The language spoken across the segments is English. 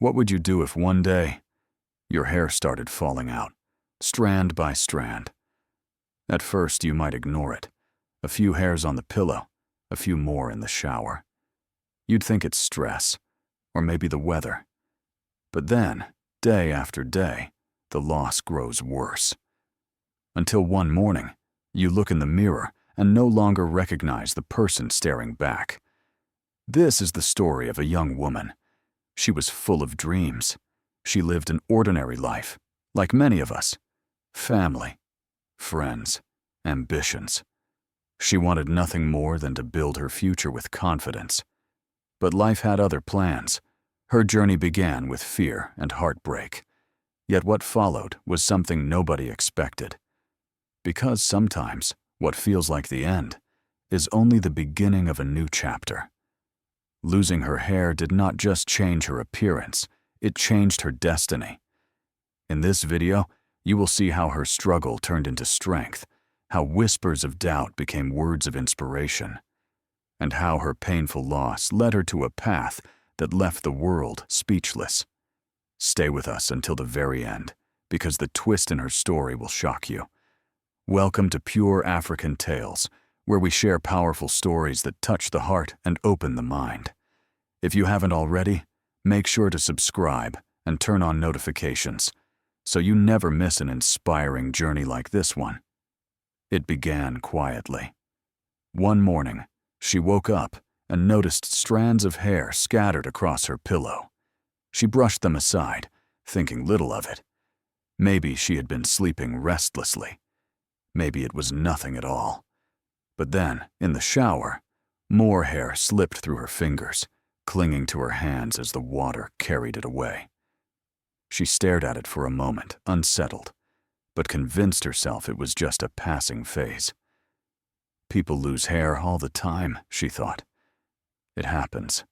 What would you do if one day your hair started falling out, strand by strand? At first, you might ignore it. A few hairs on the pillow, a few more in the shower. You'd think it's stress, or maybe the weather. But then, day after day, the loss grows worse. Until one morning, you look in the mirror and no longer recognize the person staring back. This is the story of a young woman. She was full of dreams. She lived an ordinary life, like many of us. Family, friends, ambitions. She wanted nothing more than to build her future with confidence. But life had other plans. Her journey began with fear and heartbreak. Yet what followed was something nobody expected. Because sometimes what feels like the end is only the beginning of a new chapter. Losing her hair did not just change her appearance, it changed her destiny. In this video, you will see how her struggle turned into strength, how whispers of doubt became words of inspiration, and how her painful loss led her to a path that left the world speechless. Stay with us until the very end, because the twist in her story will shock you. Welcome to Pure African Tales, where we share powerful stories that touch the heart and open the mind. If you haven't already, make sure to subscribe and turn on notifications, so you never miss an inspiring journey like this one. It began quietly. One morning, she woke up and noticed strands of hair scattered across her pillow. She brushed them aside, thinking little of it. Maybe she had been sleeping restlessly. Maybe it was nothing at all. But then, in the shower, more hair slipped through her fingers, clinging to her hands as the water carried it away. She stared at it for a moment, unsettled, but convinced herself it was just a passing phase. People lose hair all the time, she thought. It happens.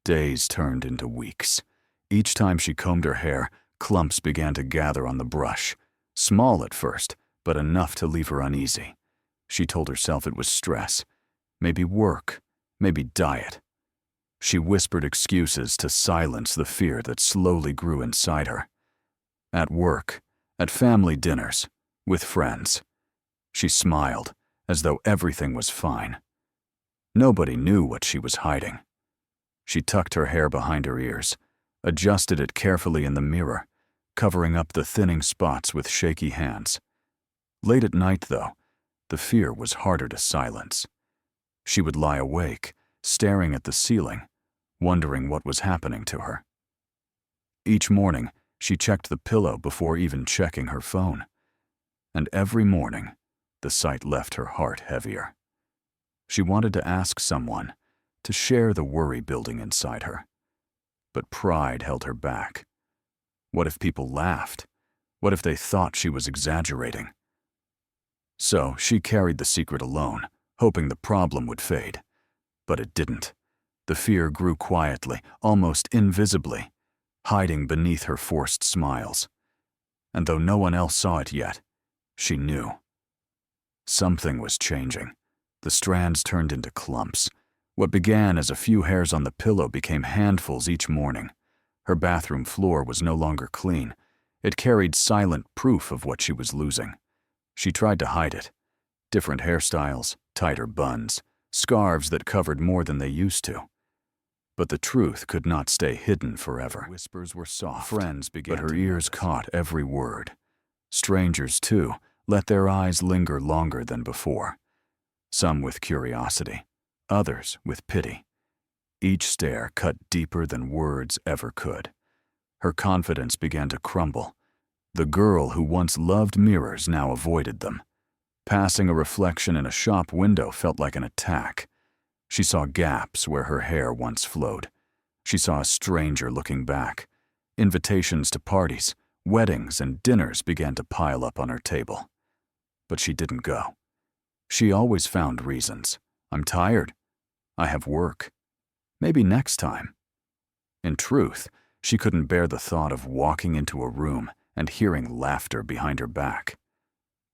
Days turned into weeks. Each time she combed her hair, clumps began to gather on the brush. Small at first, but enough to leave her uneasy. She told herself it was stress, maybe work, maybe diet. She whispered excuses to silence the fear that slowly grew inside her. At work, at family dinners, with friends, she smiled as though everything was fine. Nobody knew what she was hiding. She tucked her hair behind her ears, adjusted it carefully in the mirror, covering up the thinning spots with shaky hands. Late at night, though, the fear was harder to silence. She would lie awake, staring at the ceiling, wondering what was happening to her. Each morning, she checked the pillow before even checking her phone. And every morning, the sight left her heart heavier. She wanted to ask someone, to share the worry building inside her. But pride held her back. What if people laughed? What if they thought she was exaggerating? So she carried the secret alone, hoping the problem would fade. But it didn't. The fear grew quietly, almost invisibly, hiding beneath her forced smiles. And though no one else saw it yet, she knew. Something was changing. The strands turned into clumps. What began as a few hairs on the pillow became handfuls each morning. Her bathroom floor was no longer clean. It carried silent proof of what she was losing. She tried to hide it. Different hairstyles, tighter buns, scarves that covered more than they used to. But the truth could not stay hidden forever. Whispers were soft, friends began, but her ears caught every word. Strangers, too, let their eyes linger longer than before. Some with curiosity, others with pity. Each stare cut deeper than words ever could. Her confidence began to crumble. The girl who once loved mirrors now avoided them. Passing a reflection in a shop window felt like an attack. She saw gaps where her hair once flowed. She saw a stranger looking back. Invitations to parties, weddings, and dinners began to pile up on her table. But she didn't go. She always found reasons. I'm tired. I have work. Maybe next time. In truth, she couldn't bear the thought of walking into a room and hearing laughter behind her back.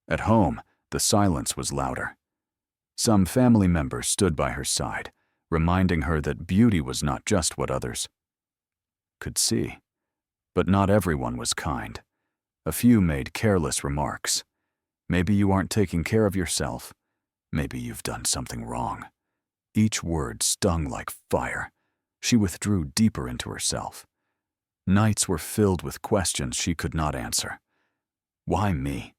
At home, the silence was louder. Some family members stood by her side, reminding her that beauty was not just what others could see. But not everyone was kind. A few made careless remarks. Maybe you aren't taking care of yourself. Maybe you've done something wrong. Each word stung like fire. She withdrew deeper into herself. Nights were filled with questions she could not answer. Why me?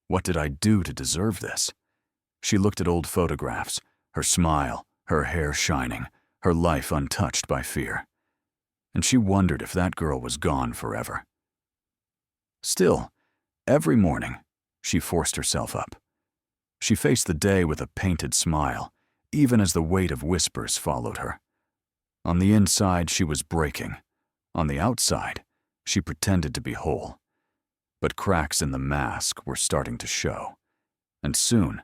What did I do to deserve this? She looked at old photographs, her smile, her hair shining, her life untouched by fear. And she wondered if that girl was gone forever. Still, every morning, she forced herself up. She faced the day with a painted smile, even as the weight of whispers followed her. On the inside, she was breaking. On the outside, she pretended to be whole. But cracks in the mask were starting to show. And soon,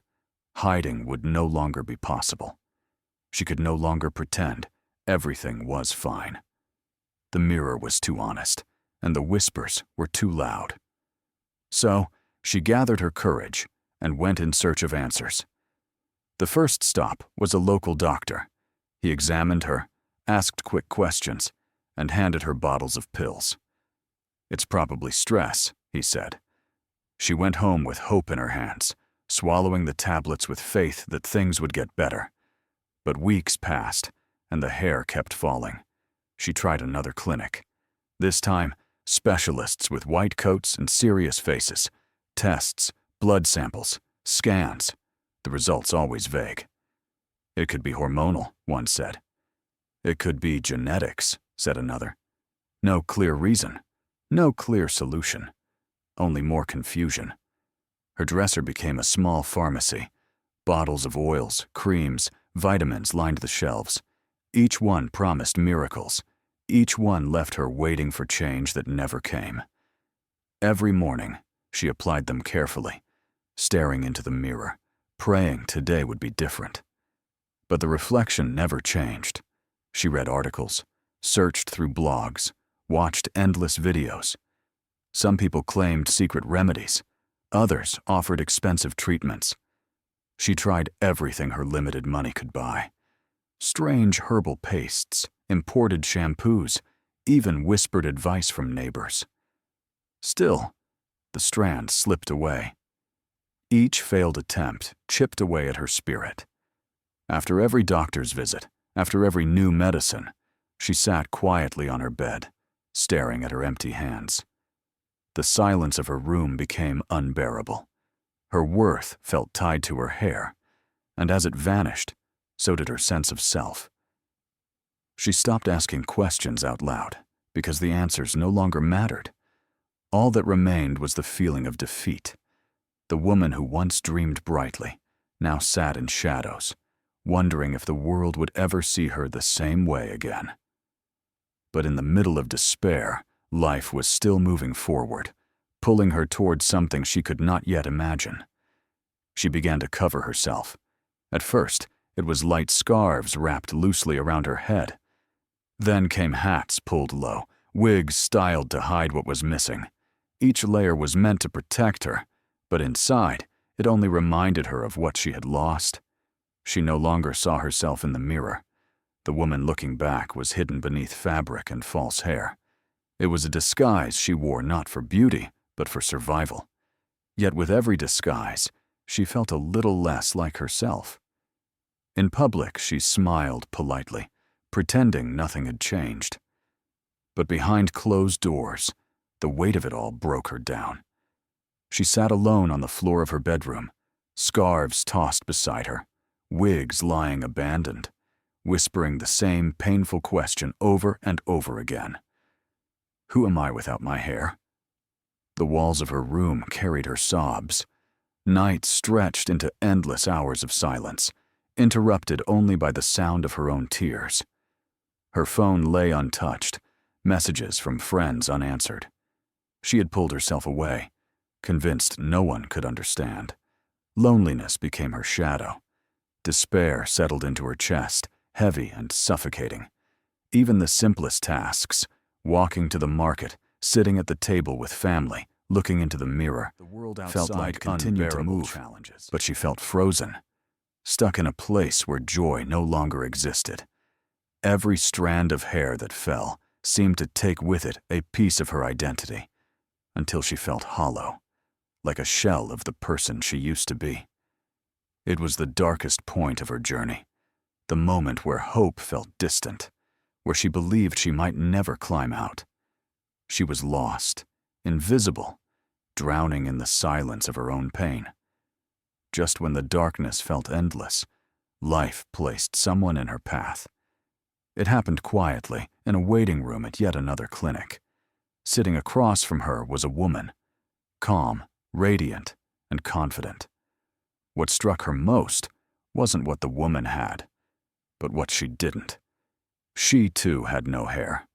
hiding would no longer be possible. She could no longer pretend everything was fine. The mirror was too honest, and the whispers were too loud. So, she gathered her courage and went in search of answers. The first stop was a local doctor. He examined her, asked quick questions, and handed her bottles of pills. "It's probably stress," he said. She went home with hope in her hands, swallowing the tablets with faith that things would get better. But weeks passed, and the hair kept falling. She tried another clinic. This time, specialists with white coats and serious faces. Tests, blood samples, scans. The results always vague. "It could be hormonal," one said. "It could be genetics," said another. No clear reason, no clear solution, only more confusion. Her dresser became a small pharmacy. Bottles of oils, creams, vitamins lined the shelves. Each one promised miracles. Each one left her waiting for change that never came. Every morning, she applied them carefully, staring into the mirror, praying today would be different. But the reflection never changed. She read articles, searched through blogs, watched endless videos. Some people claimed secret remedies. Others offered expensive treatments. She tried everything her limited money could buy. Strange herbal pastes, imported shampoos, even whispered advice from neighbors. Still, the strand slipped away. Each failed attempt chipped away at her spirit. After every doctor's visit, after every new medicine, she sat quietly on her bed, staring at her empty hands. The silence of her room became unbearable. Her worth felt tied to her hair, and as it vanished, so did her sense of self. She stopped asking questions out loud because the answers no longer mattered. All that remained was the feeling of defeat. The woman who once dreamed brightly now sat in shadows, wondering if the world would ever see her the same way again. But in the middle of despair, life was still moving forward, pulling her towards something she could not yet imagine. She began to cover herself. At first, it was light scarves wrapped loosely around her head. Then came hats pulled low, wigs styled to hide what was missing. Each layer was meant to protect her, but inside, it only reminded her of what she had lost. She no longer saw herself in the mirror. The woman looking back was hidden beneath fabric and false hair. It was a disguise she wore not for beauty, but for survival. Yet with every disguise, she felt a little less like herself. In public, she smiled politely, pretending nothing had changed. But behind closed doors, the weight of it all broke her down. She sat alone on the floor of her bedroom, scarves tossed beside her, wigs lying abandoned, whispering the same painful question over and over again. Who am I without my hair? The walls of her room carried her sobs. Nights stretched into endless hours of silence, interrupted only by the sound of her own tears. Her phone lay untouched, messages from friends unanswered. She had pulled herself away, convinced no one could understand. Loneliness became her shadow. Despair settled into her chest, heavy and suffocating. Even the simplest tasks, walking to the market, sitting at the table with family, looking into the mirror, felt like continued to move, challenges. But she felt frozen, stuck in a place where joy no longer existed. Every strand of hair that fell seemed to take with it a piece of her identity, until she felt hollow, like a shell of the person she used to be. It was the darkest point of her journey, the moment where hope felt distant, where she believed she might never climb out. She was lost, invisible, drowning in the silence of her own pain. Just when the darkness felt endless, life placed someone in her path. It happened quietly, in a waiting room at yet another clinic. Sitting across from her was a woman, calm, radiant, and confident. What struck her most wasn't what the woman had, but what she didn't. She, too, had no hair.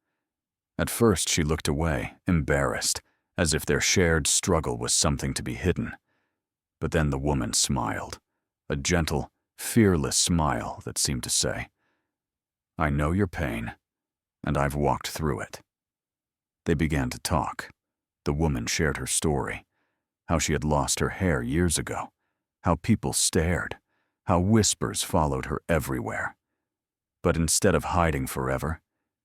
At first, she looked away, embarrassed, as if their shared struggle was something to be hidden. But then the woman smiled, a gentle, fearless smile that seemed to say, "I know your pain, and I've walked through it." They began to talk. The woman shared her story, how she had lost her hair years ago, how people stared, how whispers followed her everywhere. But instead of hiding forever,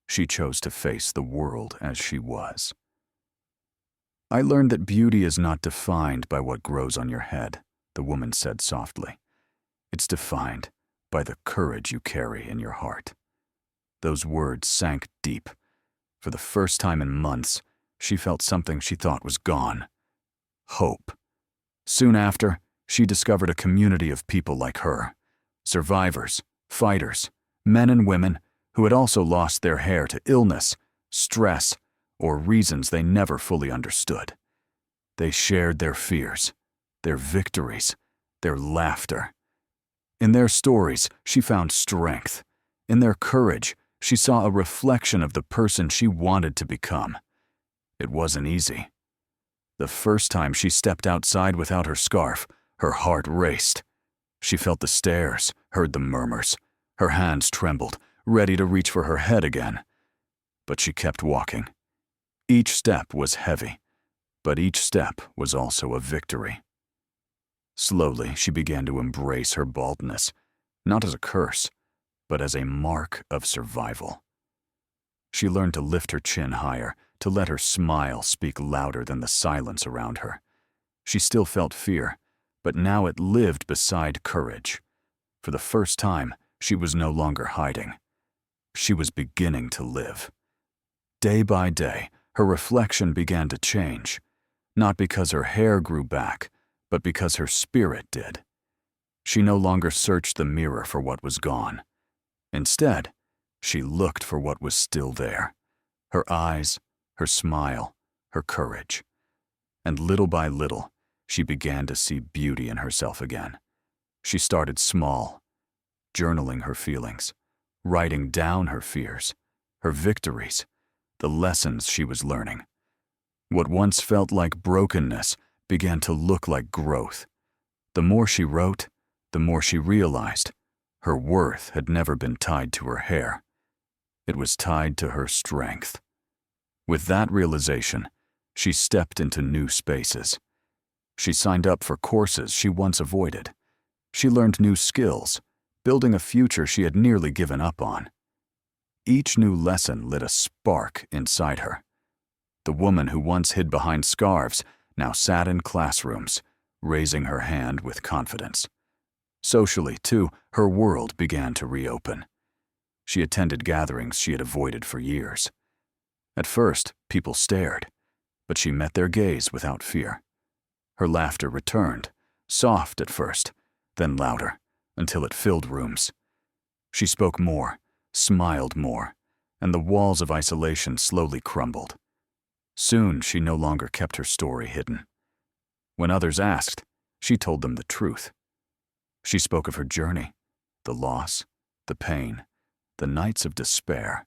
she chose to face the world as she was. "I learned that beauty is not defined by what grows on your head," the woman said softly. "It's defined by the courage you carry in your heart." Those words sank deep. For the first time in months, she felt something she thought was gone: hope. Soon after, she discovered a community of people like her, survivors, fighters, men and women who had also lost their hair to illness, stress, or reasons they never fully understood. They shared their fears, their victories, their laughter. In their stories, she found strength. In their courage, she saw a reflection of the person she wanted to become. It wasn't easy. The first time she stepped outside without her scarf, her heart raced. She felt the stares, heard the murmurs. Her hands trembled, ready to reach for her head again. But she kept walking. Each step was heavy, but each step was also a victory. Slowly, she began to embrace her baldness, not as a curse, but as a mark of survival. She learned to lift her chin higher, to let her smile speak louder than the silence around her. She still felt fear, but now it lived beside courage. For the first time, she was no longer hiding. She was beginning to live. Day by day, her reflection began to change, not because her hair grew back, but because her spirit did. She no longer searched the mirror for what was gone. Instead, she looked for what was still there: her eyes, her smile, her courage. And little by little, she began to see beauty in herself again. She started small, journaling her feelings, writing down her fears, her victories, the lessons she was learning. What once felt like brokenness began to look like growth. The more she wrote, the more she realized her worth had never been tied to her hair. It was tied to her strength. With that realization, she stepped into new spaces. She signed up for courses she once avoided. She learned new skills, building a future she had nearly given up on. Each new lesson lit a spark inside her. The woman who once hid behind scarves now sat in classrooms, raising her hand with confidence. Socially, too, her world began to reopen. She attended gatherings she had avoided for years. At first, people stared, but she met their gaze without fear. Her laughter returned, soft at first, then louder, until it filled rooms. She spoke more, smiled more, and the walls of isolation slowly crumbled. Soon, she no longer kept her story hidden. When others asked, she told them the truth. She spoke of her journey, the loss, the pain, the nights of despair.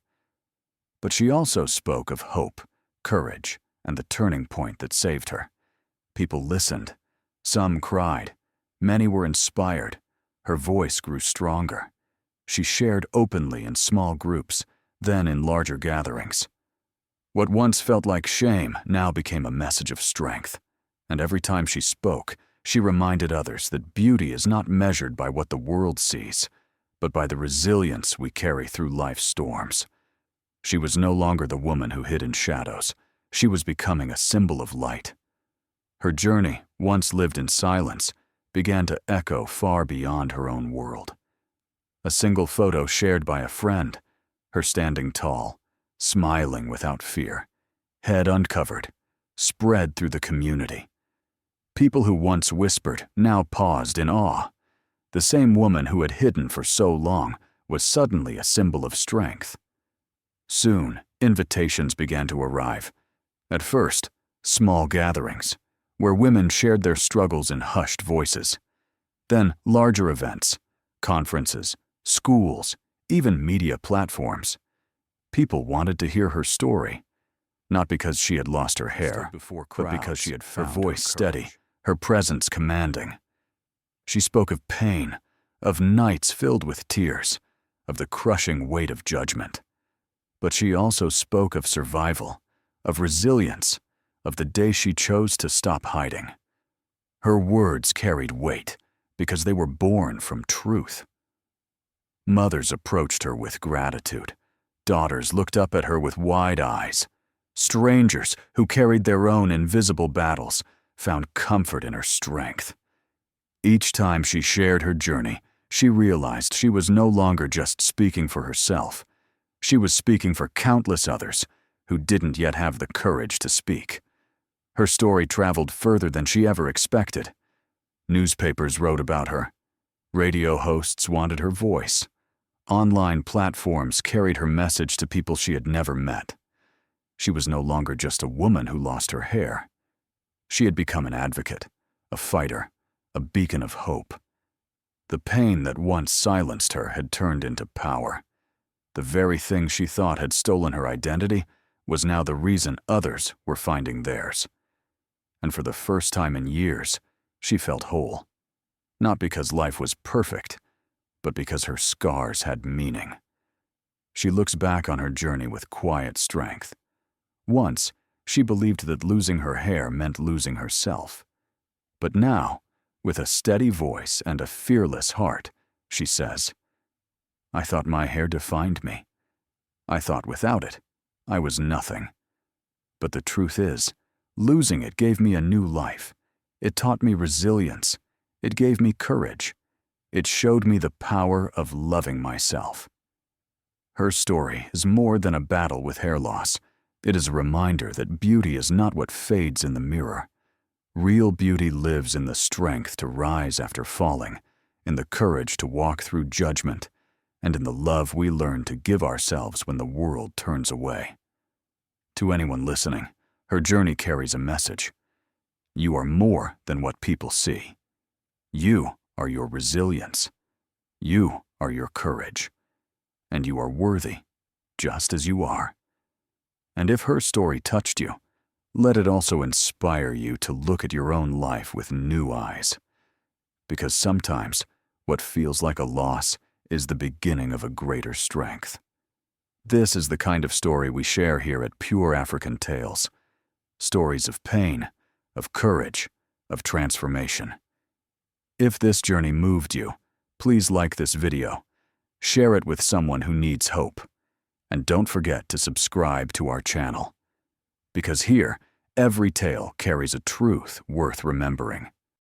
But she also spoke of hope, courage, and the turning point that saved her. People listened. Some cried. Many were inspired. Her voice grew stronger. She shared openly in small groups, then in larger gatherings. What once felt like shame now became a message of strength. And every time she spoke, she reminded others that beauty is not measured by what the world sees, but by the resilience we carry through life's storms. She was no longer the woman who hid in shadows. She was becoming a symbol of light. Her journey, once lived in silence, began to echo far beyond her own world. A single photo shared by a friend, her standing tall, smiling without fear, head uncovered, spread through the community. People who once whispered now paused in awe. The same woman who had hidden for so long was suddenly a symbol of strength. Soon, invitations began to arrive. At first, small gatherings, where women shared their struggles in hushed voices. Then larger events, conferences, schools, even media platforms. People wanted to hear her story, not because she had lost her hair, but because she had found her voice steady, her presence commanding. She spoke of pain, of nights filled with tears, of the crushing weight of judgment. But she also spoke of survival, of resilience, of the day she chose to stop hiding. Her words carried weight because they were born from truth. Mothers approached her with gratitude. Daughters looked up at her with wide eyes. Strangers who carried their own invisible battles found comfort in her strength. Each time she shared her journey, she realized she was no longer just speaking for herself. She was speaking for countless others who didn't yet have the courage to speak. Her story traveled further than she ever expected. Newspapers wrote about her. Radio hosts wanted her voice. Online platforms carried her message to people she had never met. She was no longer just a woman who lost her hair. She had become an advocate, a fighter, a beacon of hope. The pain that once silenced her had turned into power. The very thing she thought had stolen her identity was now the reason others were finding theirs. And for the first time in years, she felt whole. Not because life was perfect, but because her scars had meaning. She looks back on her journey with quiet strength. Once, she believed that losing her hair meant losing herself. But now, with a steady voice and a fearless heart, she says, "I thought my hair defined me. I thought without it, I was nothing. But the truth is, losing it gave me a new life. It taught me resilience. It gave me courage. It showed me the power of loving myself." Her story is more than a battle with hair loss. It is a reminder that beauty is not what fades in the mirror. Real beauty lives in the strength to rise after falling, in the courage to walk through judgment, and in the love we learn to give ourselves when the world turns away. To anyone listening, her journey carries a message. You are more than what people see. You are your resilience. You are your courage. And you are worthy, just as you are. And if her story touched you, let it also inspire you to look at your own life with new eyes. Because sometimes, what feels like a loss is the beginning of a greater strength. This is the kind of story we share here at Pure African Tales. Stories of pain, of courage, of transformation. If this journey moved you, please like this video, share it with someone who needs hope, and don't forget to subscribe to our channel. Because here, every tale carries a truth worth remembering.